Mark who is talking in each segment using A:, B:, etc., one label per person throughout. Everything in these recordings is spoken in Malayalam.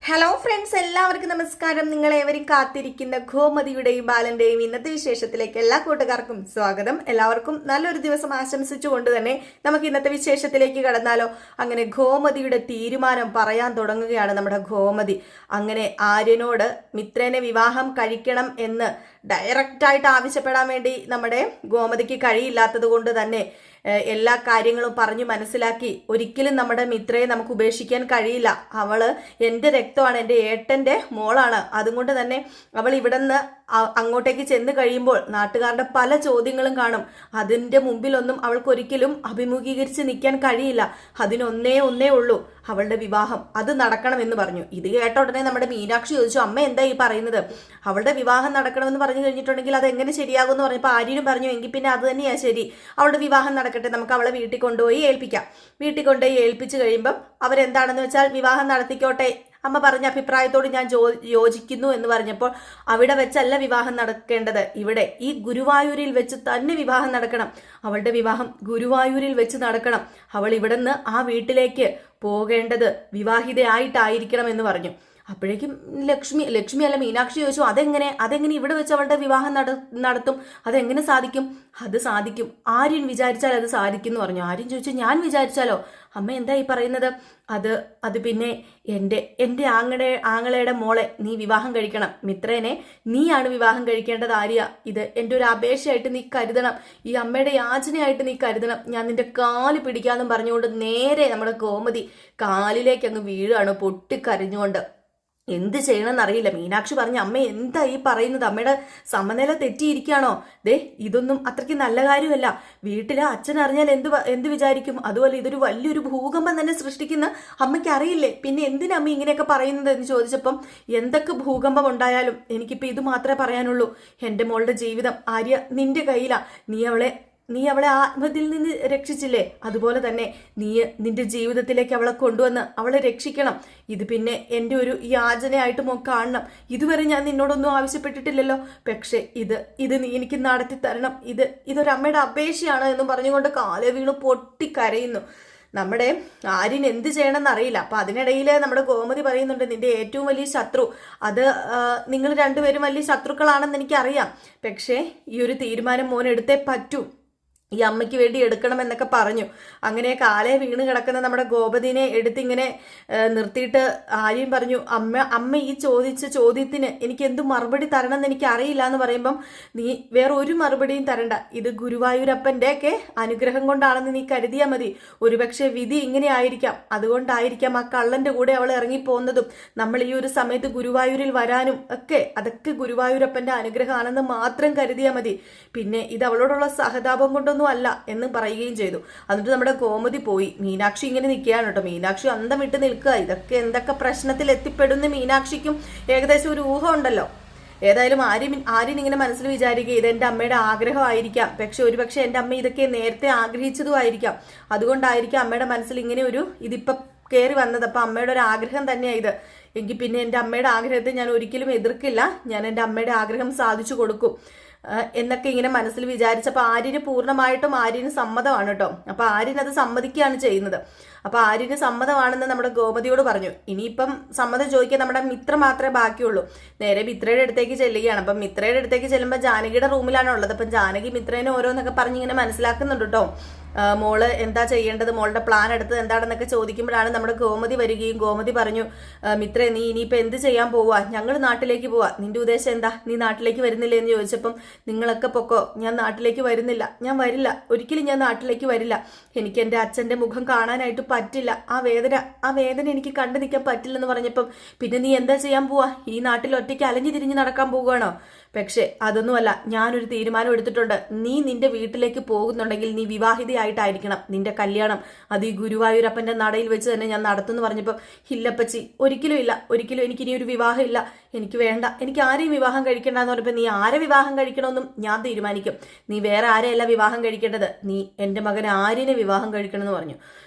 A: ഹലോ ഫ്രണ്ട്സ്, എല്ലാവർക്കും നമസ്കാരം. നിങ്ങളേവരും കാത്തിരിക്കുന്ന ഗോമതിയുടെയും ബാലന്റെയും ഇന്നത്തെ വിശേഷത്തിലേക്ക് എല്ലാ കൂട്ടുകാർക്കും സ്വാഗതം. എല്ലാവർക്കും നല്ലൊരു ദിവസം ആശംസിച്ചുകൊണ്ട് തന്നെ നമുക്ക് ഇന്നത്തെ വിശേഷത്തിലേക്ക് കടന്നാലോ. അങ്ങനെ ഗോമതിയുടെ തീരുമാനം പറയാൻ തുടങ്ങുകയാണ് നമ്മുടെ ഗോമതി. അങ്ങനെ ആര്യനോട് മിത്രനെ വിവാഹം കഴിക്കണം എന്ന് ഡയറക്റ്റായിട്ട് ആവശ്യപ്പെടാൻ വേണ്ടി നമ്മുടെ ഗോമതിക്ക് കഴിയില്ലാത്തത് കൊണ്ട് തന്നെ എല്ലാ കാര്യങ്ങളും പറഞ്ഞു മനസ്സിലാക്കി ഒരിക്കലും നമ്മുടെ മിത്രയെ നമുക്ക് ഉപേക്ഷിക്കാൻ കഴിയില്ല. അവള് എൻ്റെ രക്തമാണ്, എൻ്റെ ഏട്ടൻ്റെ മോളാണ്. അതുകൊണ്ട് തന്നെ അവൾ ഇവിടെ നിന്ന് അങ്ങോട്ടേക്ക് ചെന്ന് കഴിയുമ്പോൾ നാട്ടുകാരുടെ പല ചോദ്യങ്ങളും കാണും. അതിൻ്റെ മുമ്പിലൊന്നും അവൾക്ക് ഒരിക്കലും അഭിമുഖീകരിച്ച് നിൽക്കാൻ കഴിയില്ല. ഒന്നേ ഉള്ളൂ, അവളുടെ വിവാഹം. അത് നടക്കണമെന്ന് പറഞ്ഞു. ഇത് കേട്ട ഉടനെ നമ്മുടെ മീനാക്ഷി ചോദിച്ചു, അമ്മ എന്താ ഈ പറയുന്നത്? അവളുടെ വിവാഹം നടക്കണമെന്ന് പറഞ്ഞു കഴിഞ്ഞിട്ടുണ്ടെങ്കിൽ അത് എങ്ങനെ ശരിയാകും എന്ന് പറഞ്ഞപ്പോൾ ആര്യനും പറഞ്ഞു, എങ്കിൽ പിന്നെ അത് തന്നെയാ ശരി, അവളുടെ വിവാഹം നടക്കട്ടെ, നമുക്ക് അവളെ വീട്ടിൽ കൊണ്ടുപോയി ഏൽപ്പിക്കാം. വീട്ടിൽ കൊണ്ടുപോയി ഏൽപ്പിച്ചു കഴിയുമ്പം അവരെന്താണെന്ന് വെച്ചാൽ വിവാഹം നടത്തിക്കോട്ടെ, അമ്മ പറഞ്ഞ അഭിപ്രായത്തോട് ഞാൻ യോജിക്കുന്നു എന്ന് പറഞ്ഞപ്പോൾ അവിടെ വെച്ചല്ല വിവാഹം നടക്കേണ്ടത്, ഇവിടെ ഈ ഗുരുവായൂരിൽ വെച്ച് തന്നെ വിവാഹം നടക്കണം. അവളുടെ വിവാഹം ഗുരുവായൂരിൽ വെച്ച് നടക്കണം. അവൾ ഇവിടെ നിന്ന് ആ വീട്ടിലേക്ക് പോകേണ്ടത് വിവാഹിതയായിട്ടായിരിക്കണം എന്ന് പറഞ്ഞു. അപ്പോഴേക്കും ലക്ഷ്മി അല്ല മീനാക്ഷി ചോദിച്ചു, അതെങ്ങനെ ഇവിടെ വെച്ച് അവളുടെ വിവാഹം നടത്തും? അതെങ്ങനെ സാധിക്കും? അത് സാധിക്കും, ആര്യൻ വിചാരിച്ചാൽ അത് സാധിക്കും എന്ന് പറഞ്ഞു. ആര്യൻ ചോദിച്ചു, ഞാൻ വിചാരിച്ചാലോ? അമ്മ എന്താ ഈ പറയുന്നത്? അത് പിന്നെ എൻ്റെ ആങ്ങളയുടെ മോളെ നീ വിവാഹം കഴിക്കണം. മിത്രേനെ നീയാണ് വിവാഹം കഴിക്കേണ്ടത് ആര്യ. ഇത് എൻ്റെ ഒരു അപേക്ഷയായിട്ട് നീ കരുതണം, ഈ അമ്മയുടെ യാചനയായിട്ട് നീ കരുതണം. ഞാൻ നിന്റെ കാല് പിടിക്കാമെന്നും പറഞ്ഞുകൊണ്ട് നേരെ നമ്മുടെ ഗോമതി കാലിലേക്ക് അങ്ങ് വീഴാണ് പൊട്ടിക്കരഞ്ഞുകൊണ്ട്. എന്ത് ചെയ്യണമെന്നറിയില്ല. മീനാക്ഷി പറഞ്ഞു, അമ്മ എന്താ ഈ പറയുന്നത്? അമ്മയുടെ സമനില തെറ്റിയിരിക്കുകയാണോ? ഇതൊന്നും അത്രയ്ക്ക് നല്ല കാര്യമല്ല. വീട്ടിലെ അച്ഛൻ അറിഞ്ഞാൽ എന്ത് വിചാരിക്കും? അതുപോലെ ഇതൊരു വലിയൊരു ഭൂകമ്പം തന്നെ സൃഷ്ടിക്കുന്ന അമ്മയ്ക്ക് അറിയില്ലേ? പിന്നെ എന്തിനാ അമ്മ ഇങ്ങനെയൊക്കെ പറയുന്നത് എന്ന് ചോദിച്ചപ്പം, എന്തൊക്കെ ഭൂകമ്പം ഉണ്ടായാലും എനിക്കിപ്പോൾ ഇത് മാത്രമേ പറയാനുള്ളൂ. എൻ്റെ മോളുടെ ജീവിതം ആര്യ നിന്റെ കയ്യിലാ. നീ അവളെ ആത്മഹത്യയിൽ നിന്ന് രക്ഷിച്ചില്ലേ? അതുപോലെ തന്നെ നീ നിന്റെ ജീവിതത്തിലേക്ക് അവളെ കൊണ്ടുവന്ന് അവളെ രക്ഷിക്കണം. ഇത് പിന്നെ എൻ്റെ ഒരു യാചനയായിട്ട് കാണണം. ഇതുവരെ ഞാൻ നിന്നോടൊന്നും ആവശ്യപ്പെട്ടിട്ടില്ലല്ലോ, പക്ഷെ ഇത് നീ എനിക്ക് നടത്തി തരണം. ഇതൊരമ്മയുടെ അപേക്ഷയാണ് എന്ന് പറഞ്ഞുകൊണ്ട് കാലെ വീണ് പൊട്ടിക്കരയുന്നു. നമ്മുടെ ആര്യൻ എന്ത് ചെയ്യണമെന്ന് അറിയില്ല. അപ്പൊ അതിനിടയിൽ നമ്മുടെ ഗോമതി പറയുന്നുണ്ട്, നിന്റെ ഏറ്റവും വലിയ ശത്രു അത് നിങ്ങൾ രണ്ടുപേരും വലിയ ശത്രുക്കളാണെന്ന് എനിക്കറിയാം, പക്ഷേ ഈ ഒരു തീരുമാനം മോൻ എടുത്തേ പറ്റൂ, ഈ അമ്മയ്ക്ക് വേണ്ടി എടുക്കണമെന്നൊക്കെ പറഞ്ഞു. അങ്ങനെ കാലെ വീണ് കിടക്കുന്ന നമ്മുടെ ഗോപതിനെ എടുത്തിങ്ങനെ നിർത്തിയിട്ട് ആര്യം പറഞ്ഞു, അമ്മ ഈ ചോദിച്ച ചോദ്യത്തിന് എനിക്ക് എന്ത് മറുപടി തരണം എന്ന് എനിക്ക് അറിയില്ല എന്ന് പറയുമ്പം, നീ വേറെ ഒരു മറുപടിയും തരണ്ട, ഇത് ഗുരുവായൂരപ്പൻ്റെ ഒക്കെ അനുഗ്രഹം കൊണ്ടാണെന്ന് നീ കരുതിയാൽ മതി. ഒരുപക്ഷെ വിധി ഇങ്ങനെ ആയിരിക്കാം, അതുകൊണ്ടായിരിക്കാം ആ കള്ളന്റെ കൂടെ അവൾ ഇറങ്ങിപ്പോകുന്നതും നമ്മൾ ഈ ഒരു സമയത്ത് ഗുരുവായൂരിൽ വരാനും ഒക്കെ. അതൊക്കെ ഗുരുവായൂരപ്പൻ്റെ അനുഗ്രഹമാണെന്ന് മാത്രം കരുതിയാൽ മതി. പിന്നെ ഇത് അവളോടുള്ള സഹതാപം കൊണ്ടൊന്നും അല്ല എന്ന് പറയുകയും ചെയ്തു. എന്നിട്ട് നമ്മുടെ ഗോമതി പോയി. മീനാക്ഷി ഇങ്ങനെ നിൽക്കുകയാണ് കേട്ടോ. മീനാക്ഷി അന്തം വിട്ട് നിൽക്കുക. ഇതൊക്കെ എന്തൊക്കെ പ്രശ്നത്തിൽ എത്തിപ്പെടുന്ന മീനാക്ഷിക്കും ഏകദേശം ഒരു ഊഹം ഉണ്ടല്ലോ. ഏതായാലും ആര്യൻ ഇങ്ങനെ മനസ്സിൽ വിചാരിക്കുക, ഇത് എൻ്റെ അമ്മയുടെ ആഗ്രഹമായിരിക്കാം, പക്ഷെ ഒരുപക്ഷെ എൻ്റെ അമ്മ ഇതൊക്കെ നേരത്തെ ആഗ്രഹിച്ചതും ആയിരിക്കാം. അതുകൊണ്ടായിരിക്കാം അമ്മയുടെ മനസ്സിൽ ഇങ്ങനെ ഒരു ഇതിപ്പം കയറി വന്നത്. അപ്പം അമ്മയുടെ ഒരു ആഗ്രഹം തന്നെയാണ് ഇത്. എങ്കിൽ പിന്നെ എൻ്റെ അമ്മയുടെ ആഗ്രഹത്തെ ഞാൻ ഒരിക്കലും എതിർക്കില്ല, ഞാൻ എൻ്റെ അമ്മയുടെ ആഗ്രഹം സാധിച്ചു കൊടുക്കും എന്നൊക്കെ ഇങ്ങനെ മനസ്സിൽ വിചാരിച്ചപ്പോൾ ആര്യന് പൂർണ്ണമായിട്ടും ആര്യന് സമ്മതമാണ് കേട്ടോ. അപ്പൊ ആര്യൻ അത് സമ്മതിക്കുകയാണ് ചെയ്യുന്നത്. അപ്പൊ ആര്യന് സമ്മതമാണെന്ന് നമ്മുടെ ഗോമതിയോട് പറഞ്ഞു. ഇനിയിപ്പം സമ്മതം ചോദിക്കാൻ നമ്മുടെ മിത്ര മാത്രമേ ബാക്കിയുള്ളൂ. നേരെ മിത്രയുടെ അടുത്തേക്ക് ചെല്ലുകയാണ്. അപ്പം മിത്രയുടെ അടുത്തേക്ക് ചെല്ലുമ്പോൾ ജാനകിയുടെ റൂമിലാണ് ഉള്ളത്. അപ്പം ജാനകി മിത്രേനെ ഓരോന്നൊക്കെ പറഞ്ഞ് ഇങ്ങനെ മനസ്സിലാക്കുന്നുണ്ട് കേട്ടോ. മോള് എന്താ ചെയ്യേണ്ടത്, മോളുടെ പ്ലാൻ എടുത്തത് എന്താണെന്നൊക്കെ ചോദിക്കുമ്പോഴാണ് നമ്മുടെ ഗോമതി വരികയും ഗോമതി പറഞ്ഞു, മിത്രേ നീ ഇനിയിപ്പോൾ എന്ത് ചെയ്യാൻ പോവാ? ഞങ്ങൾ നാട്ടിലേക്ക് പോവാ, നിന്റെ ഉദ്ദേശം എന്താ? നീ നാട്ടിലേക്ക് വരുന്നില്ലേ എന്ന് ചോദിച്ചപ്പം, നിങ്ങളൊക്കെ പൊക്കോ, ഞാൻ നാട്ടിലേക്ക് വരുന്നില്ല, ഞാൻ വരില്ല, ഒരിക്കലും ഞാൻ നാട്ടിലേക്ക് വരില്ല. എനിക്ക് എൻ്റെ അച്ഛൻ്റെ മുഖം കാണാനായിട്ട് പറ്റില്ല, ആ വേദന എനിക്ക് കണ്ടു നിൽക്കാൻ പറ്റില്ലെന്ന് പറഞ്ഞപ്പം, പിന്നെ നീ എന്താ ചെയ്യാൻ പോവാ? ഈ നാട്ടിൽ ഒറ്റയ്ക്ക് അലഞ്ഞു തിരിഞ്ഞ് നടക്കാൻ പോവുകയാണോ? പക്ഷെ അതൊന്നുമല്ല, ഞാനൊരു തീരുമാനം എടുത്തിട്ടുണ്ട്. നീ നിന്റെ വീട്ടിലേക്ക് പോകുന്നുണ്ടെങ്കിൽ നീ വിവാഹിതയായിട്ടായിരിക്കണം. നിന്റെ കല്യാണം അത് ഈ ഗുരുവായൂരപ്പൻ്റെ നടയിൽ വെച്ച് തന്നെ ഞാൻ നടത്തുമെന്ന് പറഞ്ഞപ്പോൾ, ഇല്ലപ്പച്ചി, ഒരിക്കലും ഇല്ല, ഒരിക്കലും എനിക്കിനി ഒരു വിവാഹം ഇല്ല, എനിക്ക് വേണ്ട, എനിക്ക് ആരെയും വിവാഹം കഴിക്കേണ്ടെന്ന് പറഞ്ഞപ്പോൾ, നീ ആരെ വിവാഹം കഴിക്കണമെന്നും ഞാൻ തീരുമാനിക്കും. നീ വേറെ ആരെയല്ല വിവാഹം കഴിക്കേണ്ടത്, നീ എൻ്റെ മകൻ ആര്യനെ വിവാഹം കഴിക്കണമെന്ന് പറഞ്ഞു.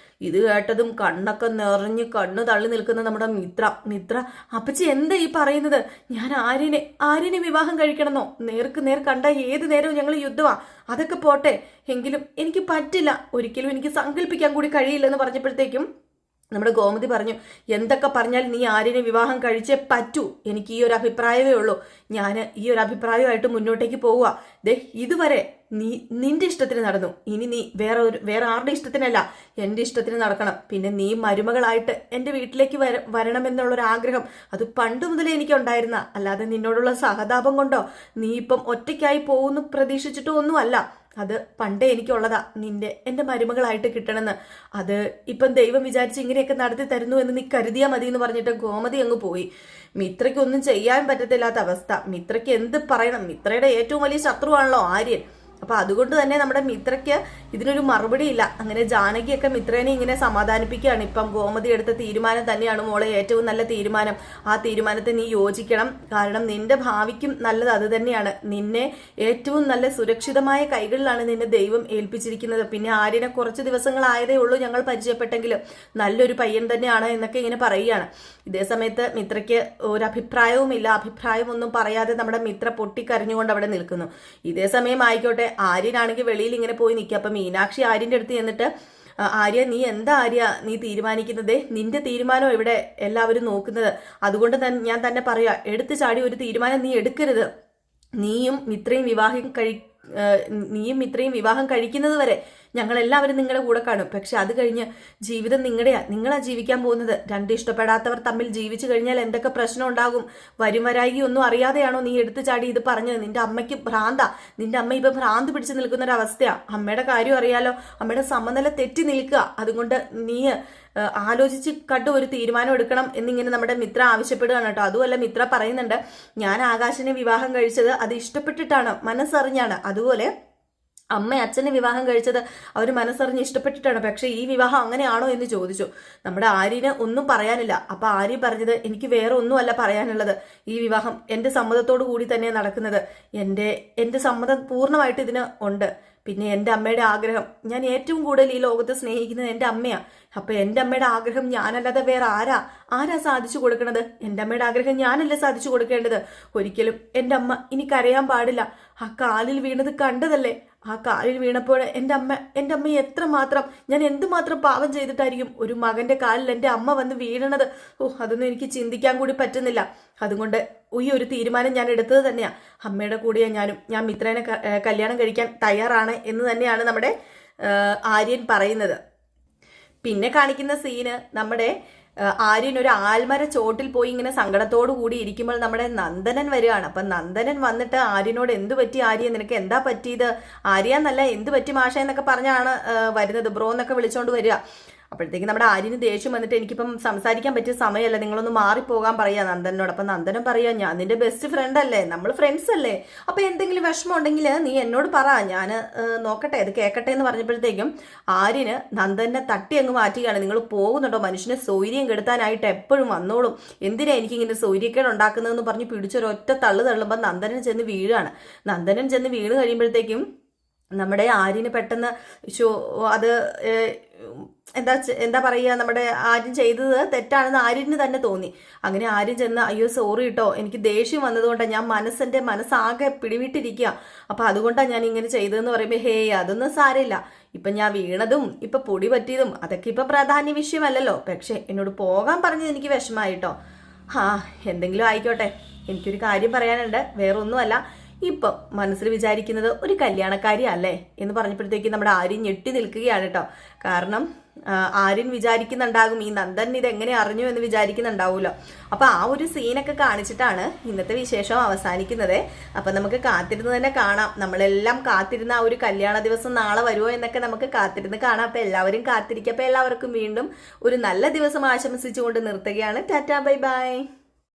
A: ഇത് കേട്ടതും കണ്ണൊക്കെ നിറഞ്ഞ് കണ്ണു തള്ളി നിൽക്കുന്ന നമ്മുടെ മിത്ര അപ്പച്ചി എന്താ ഈ പറയുന്നത്? ഞാൻ ആര്യനെ വിവാഹം കഴിക്കണമെന്നോ? നേർക്ക് നേർ കണ്ട ഏത് നേരവും ഞങ്ങൾ യുദ്ധമാ. അതൊക്കെ പോട്ടെ, എങ്കിലും എനിക്ക് പറ്റില്ല, ഒരിക്കലും എനിക്ക് സങ്കല്പിക്കാൻ കൂടി കഴിയില്ലെന്ന് പറഞ്ഞപ്പോഴത്തേക്കും നമ്മുടെ ഗോമതി പറഞ്ഞു, എന്തൊക്കെ പറഞ്ഞാൽ നീ ആര്യനെ വിവാഹം കഴിച്ചേ പറ്റൂ, എനിക്ക് ഈ ഒരു അഭിപ്രായമേ ഉള്ളൂ, ഞാൻ ഈ ഒരു അഭിപ്രായമായിട്ട് മുന്നോട്ടേക്ക് പോവുക. ദേ ഇതുവരെ നിന്റെ ഇഷ്ടത്തിന് നടന്നു, ഇനി നീ വേറെ ആരുടെ ഇഷ്ടത്തിനല്ല, എൻ്റെ ഇഷ്ടത്തിന് നടക്കണം. പിന്നെ നീ മരുമകളായിട്ട് എൻ്റെ വീട്ടിലേക്ക് വരണമെന്നുള്ളൊരാഗ്രഹം അത് പണ്ട് മുതലേ എനിക്കുണ്ടായിരുന്ന, അല്ലാതെ നിന്നോടുള്ള സഹതാപം കൊണ്ടോ നീ ഇപ്പം ഒറ്റയ്ക്കായി പോകുന്നു പ്രതീക്ഷിച്ചിട്ടോ ഒന്നുമല്ല. അത് പണ്ടേ എനിക്കുള്ളതാ, എൻ്റെ മരുമകളായിട്ട് കിട്ടണമെന്ന്. അത് ഇപ്പം ദൈവം വിചാരിച്ച് ഇങ്ങനെയൊക്കെ നടത്തി തരുന്നു എന്ന് നീ കരുതിയാൽ മതി എന്ന് പറഞ്ഞിട്ട് ഗോമതി അങ്ങ് പോയി. മിത്രയ്ക്ക് ഒന്നും ചെയ്യാൻ പറ്റത്തില്ലാത്ത അവസ്ഥ. മിത്രയ്ക്ക് എന്ത് പറയണം? മിത്രയുടെ ഏറ്റവും വലിയ ശത്രുവാണല്ലോ ആര്യൻ. അപ്പൊ അതുകൊണ്ട് തന്നെ നമ്മുടെ മിത്രയ്ക്ക് ഇതിനൊരു മറുപടി ഇല്ല. അങ്ങനെ ജാനകിയൊക്കെ മിത്രേനെ ഇങ്ങനെ സമാധാനിപ്പിക്കുകയാണ്. ഇപ്പം ഗോമതി എടുത്ത തീരുമാനം തന്നെയാണ് മോളെ ഏറ്റവും നല്ല തീരുമാനം, ആ തീരുമാനത്തെ നീ യോജിക്കണം, കാരണം നിന്റെ ഭാവിക്കും നല്ലത് അത് തന്നെയാണ്. നിന്നെ ഏറ്റവും നല്ല സുരക്ഷിതമായ കൈകളിലാണ് നിന്നെ ദൈവം ഏൽപ്പിച്ചിരിക്കുന്നത്. പിന്നെ ആര്യനെ കുറച്ച് ദിവസങ്ങളായതേ ഉള്ളൂ ഞങ്ങൾ പരിചയപ്പെട്ടെങ്കിലും നല്ലൊരു പയ്യൻ തന്നെയാണ് എന്നൊക്കെ ഇങ്ങനെ പറയുകയാണ്. ഇതേ സമയത്ത് മിത്രയ്ക്ക് ഒരു അഭിപ്രായവുമില്ല. അഭിപ്രായമൊന്നും പറയാതെ നമ്മുടെ മിത്ര പൊട്ടിക്കരഞ്ഞുകൊണ്ട് അവിടെ നിൽക്കുന്നു. ഇതേ സമയം ആയിക്കോട്ടെ, ആര്യനാണെങ്കിൽ വെളിയിൽ ഇങ്ങനെ പോയി നിൽക്കുക. അപ്പൊ മീനാക്ഷി ആര്യന്റെ അടുത്ത് ചെന്നിട്ട്, ആര്യ നീ എന്താ ആര്യ നീ തീരുമാനിക്കുന്നത്? നിന്റെ തീരുമാനം ഇവിടെ എല്ലാവരും നോക്കുന്നത്. അതുകൊണ്ട് ഞാൻ തന്നെ പറയാ, എടുത്തു ചാടി ഒരു തീരുമാനം നീ എടുക്കരുത്. നീയും മിത്രയും വിവാഹം കഴിക്കുന്നത് വരെ ഞങ്ങളെല്ലാവരും നിങ്ങളുടെ കൂടെ കാണും. പക്ഷെ അത് കഴിഞ്ഞ് ജീവിതം നിങ്ങളാ ജീവിക്കാൻ പോകുന്നത്. രണ്ട് ഇഷ്ടപ്പെടാത്തവർ തമ്മിൽ ജീവിച്ചു കഴിഞ്ഞാൽ എന്തൊക്കെ പ്രശ്നം ഉണ്ടാകും? വരായി ഒന്നും അറിയാതെയാണോ നീ എടുത്തു ചാടി ഇത് പറഞ്ഞത്? നിന്റെ അമ്മയ്ക്ക് ഭ്രാന്താ, നിന്റെ അമ്മ ഇപ്പൊ ഭ്രാന്ത് പിടിച്ചു നിൽക്കുന്ന ഒരു അവസ്ഥയാ. അമ്മയുടെ കാര്യം അറിയാലോ, അമ്മയുടെ സമനില തെറ്റി നിൽക്കുക. അതുകൊണ്ട് നീ ആലോചിച്ച് കണ്ടു ഒരു തീരുമാനം എടുക്കണം എന്നിങ്ങനെ നമ്മുടെ മിത്ര ആവശ്യപ്പെടുകയാണ് കേട്ടോ. അതുമല്ല, മിത്ര പറയുന്നുണ്ട്, ഞാൻ ആകാശിനെ വിവാഹം കഴിച്ചത് അത് ഇഷ്ടപ്പെട്ടിട്ടാണ്, മനസ്സറിഞ്ഞാണ്. അതുപോലെ അമ്മ അച്ഛനെ വിവാഹം കഴിച്ചത് അവർ മനസ്സറിഞ്ഞ് ഇഷ്ടപ്പെട്ടിട്ടാണ്. പക്ഷെ ഈ വിവാഹം അങ്ങനെയാണോ എന്ന് ചോദിച്ചു. നമ്മുടെ ആര്യന് ഒന്നും പറയാനില്ല. അപ്പൊ ആര്യ പറഞ്ഞത്, എനിക്ക് വേറെ ഒന്നുമല്ല പറയാനുള്ളത്, ഈ വിവാഹം എൻ്റെ സമ്മതത്തോടു കൂടി തന്നെ നടക്കുന്നത്. എൻ്റെ സമ്മതം പൂർണ്ണമായിട്ട് ഇതിന് ഉണ്ട്. പിന്നെ എൻ്റെ അമ്മയുടെ ആഗ്രഹം, ഞാൻ ഏറ്റവും കൂടുതൽ ഈ ലോകത്ത് സ്നേഹിക്കുന്നത് എൻ്റെ അമ്മയാണ്. അപ്പൊ എൻ്റെ അമ്മയുടെ ആഗ്രഹം ഞാനല്ലാതെ വേറെ ആരാ സാധിച്ചു കൊടുക്കണത്? എൻ്റെ അമ്മയുടെ ആഗ്രഹം ഞാനല്ലേ സാധിച്ചു കൊടുക്കേണ്ടത്? ഒരിക്കലും എൻ്റെ അമ്മ ഇനി കരയാൻ പാടില്ല. ആ കാലിൽ വീണത് കണ്ടതല്ലേ? ആ കാലിൽ വീണപ്പോൾ എൻ്റെ അമ്മ എത്രമാത്രം, ഞാൻ എന്തുമാത്രം പാവം ചെയ്തിട്ടായിരിക്കും ഒരു മകന്റെ കാലിൽ എൻ്റെ അമ്മ വന്ന് വീഴണത്? അതൊന്നും എനിക്ക് ചിന്തിക്കാൻ കൂടി പറ്റുന്നില്ല. അതുകൊണ്ട് ഈ ഒരു തീരുമാനം ഞാൻ എടുത്തത് തന്നെയാ. അമ്മയുടെ കൂടെ ഞാൻ മിത്രേനെ കല്യാണം കഴിക്കാൻ തയ്യാറാണ് എന്ന് തന്നെയാണ് നമ്മുടെ ആര്യൻ പറയുന്നത്. പിന്നെ കാണിക്കുന്ന സീന്, നമ്മുടെ ആര്യൻ ഒരു ആൽമര ചോട്ടിൽ പോയി ഇങ്ങനെ സങ്കടത്തോടു കൂടി ഇരിക്കുമ്പോൾ നമ്മുടെ നന്ദനൻ വരികയാണ്. അപ്പൊ നന്ദനൻ വന്നിട്ട് ആര്യനോട്, എന്തു പറ്റി ആര്യ, നിനക്ക് എന്താ പറ്റിയത്? ആര്യാന്നല്ല, എന്തു പറ്റി മാഷ എന്നൊക്കെ പറഞ്ഞാണ് വരുന്നത്. ബ്രോ എന്നൊക്കെ വിളിച്ചോണ്ട് വരിക. അപ്പോഴത്തേക്ക് നമ്മുടെ ആര്യന് ദേഷ്യം വന്നിട്ട്, എനിക്കിപ്പം സംസാരിക്കാൻ പറ്റിയ സമയമല്ല, നിങ്ങളൊന്ന് മാറിപ്പോകാൻ പറയാ നന്ദനോട്. അപ്പൊ നന്ദനം പറയാ, ഞാൻ നിന്റെ ബെസ്റ്റ് ഫ്രണ്ട് അല്ലേ, നമ്മൾ ഫ്രണ്ട്സ് അല്ലേ, അപ്പൊ എന്തെങ്കിലും വിഷമം ഉണ്ടെങ്കിൽ നീ എന്നോട് പറ, ഞാൻ നോക്കട്ടെ, അത് കേൾക്കട്ടെ എന്ന് പറഞ്ഞപ്പോഴത്തേക്കും ആര്യന് നന്ദനെ തട്ടി അങ്ങ് മാറ്റുകയാണ്. നിങ്ങൾ പോകുന്നുണ്ടോ? മനുഷ്യനെ സൗര്യം കെടുത്താനായിട്ട് എപ്പോഴും വന്നോളും, എന്തിനാ എനിക്കിങ്ങനെ സൗര്യക്കേട് ഉണ്ടാക്കുന്നതെന്ന് പറഞ്ഞ് പിടിച്ചൊരൊറ്റ തള്ളുമ്പോൾ നന്ദനൻ ചെന്ന് വീഴാണ്. നന്ദനൻ ചെന്ന് വീണ് കഴിയുമ്പോഴത്തേക്കും നമ്മുടെ ആര്യന് പെട്ടെന്ന് അത് എന്താ പറയുക, നമ്മുടെ ആര്യൻ ചെയ്തത് തെറ്റാണെന്ന് ആര്യന് തന്നെ തോന്നി. അങ്ങനെ ആര്യൻ ചെന്ന്, അയ്യോ സോറി കേട്ടോ, എനിക്ക് ദേഷ്യം വന്നതുകൊണ്ടാണ്, ഞാൻ മനസ്സാകെ പിടിവിട്ടിരിക്കുക, അപ്പൊ അതുകൊണ്ടാണ് ഞാൻ ഇങ്ങനെ ചെയ്തതെന്ന് പറയുമ്പോൾ, അതൊന്നും സാരമില്ല, ഇപ്പൊ ഞാൻ വീണതും ഇപ്പൊ പൊടി പറ്റിയതും അതൊക്കെ ഇപ്പൊ പ്രാധാന്യ വിഷയമല്ലല്ലോ, പക്ഷെ എന്നോട് പോകാൻ പറഞ്ഞത് എനിക്ക് വിഷമായിട്ടോ. എന്തെങ്കിലും ആയിക്കോട്ടെ, എനിക്കൊരു കാര്യം പറയാനുണ്ട്, വേറൊന്നുമല്ല, ഇപ്പം മനസ്സിൽ വിചാരിക്കുന്നത് ഒരു കല്യാണക്കാരി അല്ലേ എന്ന് പറഞ്ഞപ്പോഴത്തേക്ക് നമ്മുടെ ആര്യൻ ഞെട്ടി നിൽക്കുകയാണ് കേട്ടോ. കാരണം ആര്യൻ വിചാരിക്കുന്നുണ്ടാകും, ഈ നന്ദൻ ഇത് എങ്ങനെ അറിഞ്ഞു എന്ന് വിചാരിക്കുന്നുണ്ടാവുമല്ലോ. അപ്പൊ ആ ഒരു സീനൊക്കെ കാണിച്ചിട്ടാണ് ഇന്നത്തെ വിശേഷം അവസാനിക്കുന്നത്. അപ്പൊ നമുക്ക് കാത്തിരുന്ന് തന്നെ കാണാം. നമ്മളെല്ലാം കാത്തിരുന്ന ആ ഒരു കല്യാണ ദിവസം നാളെ വരുമോ എന്നൊക്കെ നമുക്ക് കാത്തിരുന്ന് കാണാം. അപ്പൊ എല്ലാവരും കാത്തിരിക്കും. അപ്പൊ എല്ലാവർക്കും വീണ്ടും ഒരു നല്ല ദിവസം ആശംസിച്ചുകൊണ്ട് നിർത്തുകയാണ്. Tata, bye bye.